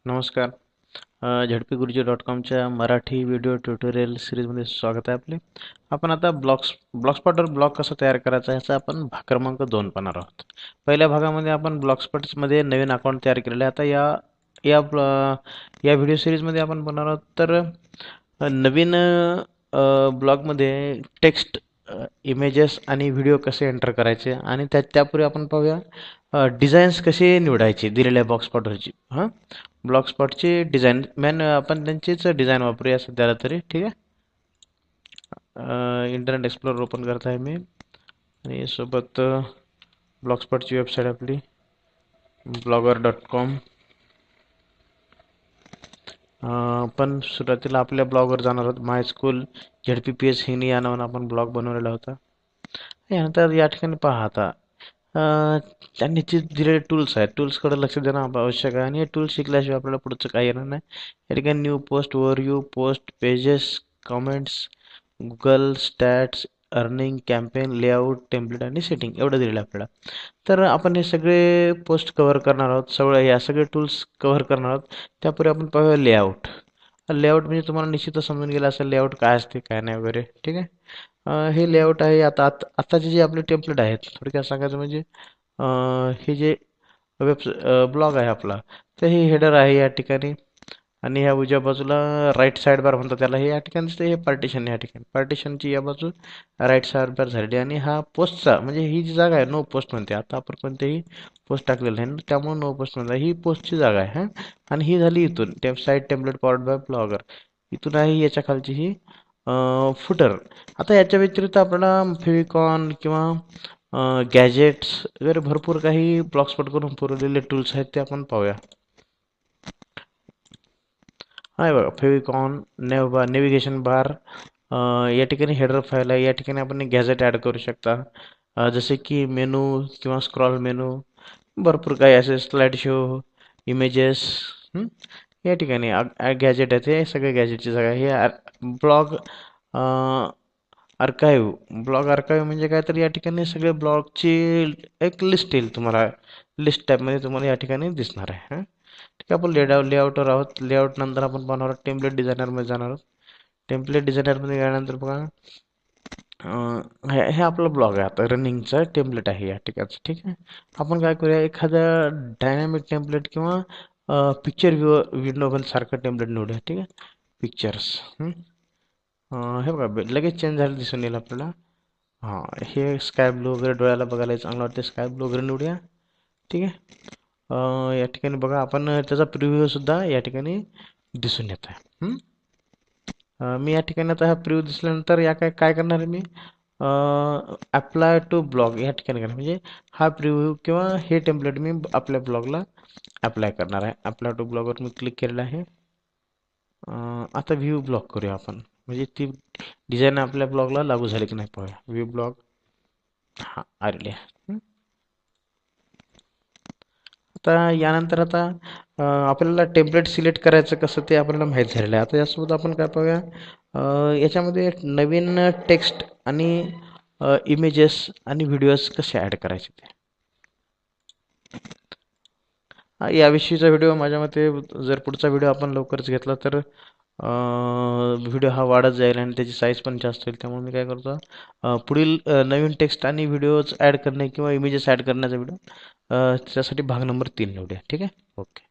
नमस्कार. झडपीगुरुजी.com च्या Marathi video tutorial सिरीजमध्ये स्वागत आहे आपले. आपण आता ब्लॉगस्पॉटवर ब्लॉग कसा तयार करायचा याचा आपण भाग क्रमांक 2 पाहणार आहोत. पहिल्या भागामध्ये आपण ब्लॉगस्पॉट्समध्ये नवीन अकाउंट तयार केलेले आहे. आता या या व्हिडिओ सिरीजमध्ये आपण पाहणार आहोत तर नवीन ब्लॉगमध्ये टेक्स्ट, इमेजेस आणि व्हिडिओ कसे एंटर करायचे आणि त्यापूर्वी आपण पाहूया डिझाईन्स कसे निवडायचे दिलेल्या ब्लॉगस्पॉटवरची. ब्लॉगस्पॉटची डिझाईन आपण त्यांचीच डिझाईन वापरूया सध्याला तरी. ठीक आहे. इंटरनेट एक्सप्लोरर ओपन करत आहे मी आणि सोबत ब्लॉगस्पॉटची वेबसाईट आपली blogger.com. आपण सुरुवातीला आपल्या ब्लॉगवर जाणार आहोत. माय स्कूल ZPPS हिनी या नावानं आपण ब्लॉग बनवलेला होता. यानंतर या ठिकाणी पहा आता त्यांनी जे दिलेले टूल्स आहेत टूल्सकडे लक्ष देणं आवश्यक आहे आणि हे टूल्स शिकल्याशिवाय आपल्याला पुढचं काही येणार नाही. या ठिकाणी new post, overview, post, pages, comments, Google stats, earning, campaign, layout, template आणि सेटिंग एवढं दिलेलं आहे आपल्याला. तर आपण हे सगळे पोस्ट कव्हर करणार आहोत. या सगळे टूल्स कव्हर करणार आहोत. त्यापूर्वी आपण पाहूया लेआउट. लेआउट म्हणजे तुम्हाला निश्चितच समजून गेलं असेल लेआउट काय असते काय नाही वगैरे. ठीक आहे. हे लेआउट आहे. आताचे जे आपले टेम्पलेट आहेत थोडक्यात सांगायचं म्हणजे हे जे ब्लॉग आहे आपला तर हे हेडर आहे या ठिकाणी आणि ह्या उजव्या बाजूला राईट साईड बार म्हणतात त्याला. हे या ठिकाणी हे पार्टिशन या ठिकाणी पार्टिशनची या बाजू राईट साईड बार झालेली आणि हा पोस्टचा म्हणजे ही जी जागा आहे नो पोस्ट म्हणते. आता आपण कोणतेही पोस्ट टाकलेलं आहे त्यामुळे नो पोस्ट म्हणतात. ही पोस्टची जागा आहे. आणि ही झाली इथून side template powered by blogger. इथून आहे याच्या खालची ही फुटर. आता याच्या व्यतिरिक्त आपल्याला फेविकॉन किंवा गॅजेट्स वगैरे भरपूर काही ब्लॉगस्पॉट करून पुरवलेले टूल्स आहेत ते आपण पाहूया. हा बघा फेविकॉन, नेव्हिगेशन बार, या ठिकाणी हेडर फाईल आहे. या ठिकाणी आपण गॅजेट ॲड करू शकता जसे की मेनू किंवा स्क्रॉल मेनू. भरपूर काही असे स्लाइड शो, इमेजेस. या ठिकाणी गॅजेट आहेत. हे सगळे गॅजेटची जागा आहे. हे ब्लॉग आर्काईव्ह म्हणजे काय तर या ठिकाणी सगळे ब्लॉगची एक लिस्ट येईल तुम्हाला. लिस्ट टाईपमध्ये तुम्हाला या ठिकाणी दिसणार आहे. ठीक आहे. आपण लेआउटवर आहोत. लेआउट नंतर आपण पाहणार आहोत टेम्पलेट डिझायनरमध्ये जाणार आहोत. टेम्पलेट डिझायनरमध्ये गेल्यानंतर बघा हे आपला ब्लॉग आहे. आता रनिंगचा टेम्पलेट आहे या ठिकाणचं. ठीक आहे. आपण काय करूया एखाद्या डायनॅमिक टेम्पलेट किंवा पिक्चर विंडो सारखं टेम्पलेट निवडूया. ठीक आहे. पिक्चर्स. हे बघा लगेच चेंज झालं दिसून येईल आपल्याला. हे स्काय ब्लू वगैरे डोळ्याला बघायला चांगलं वाटते. स्काय ब्लू वगैरे निवडूया. ठीक आहे. या ठिकाणी बघा आपण त्याचा प्रिव्ह्यू सुद्धा या ठिकाणी दिसून येत आहे. मी या ठिकाणी आता हा प्रिव्ह्यू दिसल्यानंतर या काय करणार आहे मी अप्लाय टू ब्लॉग या ठिकाणी करणार म्हणजे हा प्रिव्ह्यू किंवा हे टेम्पलेट मी आपल्या ब्लॉगला अप्लाय करणार आहे. अप्लाय टू ब्लॉगवर मी क्लिक केलेलं आहे. आता व्ह्यू ब्लॉग करूया आपण म्हणजे ती डिझाईन आपल्या ब्लॉगला लागू झाली की नाही पाहूया. व्ह्यू ब्लॉग आलेली आहे. आता यानंतर आपल्याला टेम्पलेट सिलेक्ट करायचं कसं ते आपल्याला माहीत झालेलं आहे. आता यासोबत आपण काय पाहूया याच्यामध्ये नवीन टेक्स्ट आणि इमेजेस आणि व्हिडिओज कसे ॲड करायचे ते. याविषयीचा व्हिडिओ माझ्या मते जर पुढचा व्हिडिओ आपण लवकरच घेतला तर व्हिडिओ हा वाढत जाईल आणि त्याची साईज पण जास्त होईल. त्यामुळे मी काय करतो पुढील नवीन टेक्स्ट आणि व्हिडिओज ॲड करणे किंवा इमेजेस ॲड करण्याचा व्हिडिओ त्यासाठी भाग नंबर 3 निवडूया. ठीक आहे. ओके.